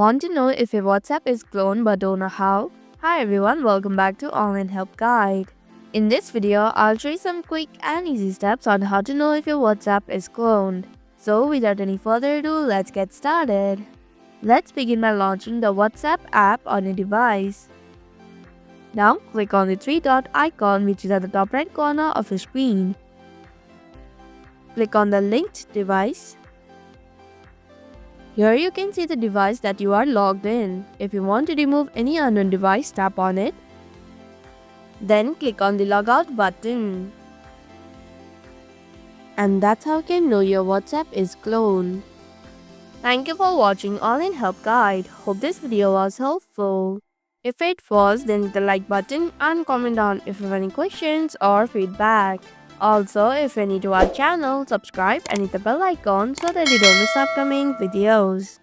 Want to know if your WhatsApp is cloned but don't know how? Hi everyone, welcome back to Online Help Guide. In this video, I'll show you some quick and easy steps on how to know if your WhatsApp is cloned. So without any further ado, let's get started. Let's begin by launching the WhatsApp app on your device. Now click on the three-dot icon which is at the top right corner of your screen. Click on the linked device. Here you can see the device that you are logged in. If you want to remove any unknown device, tap on it. Then click on the logout button. And that's how you can know your WhatsApp is cloned. Thank you for watching Online Help Guide. Hope this video was helpful. If it was, then hit the like button and comment down if you have any questions or feedback. Also, if you're new to our channel, subscribe and hit the bell icon so that you don't miss upcoming videos.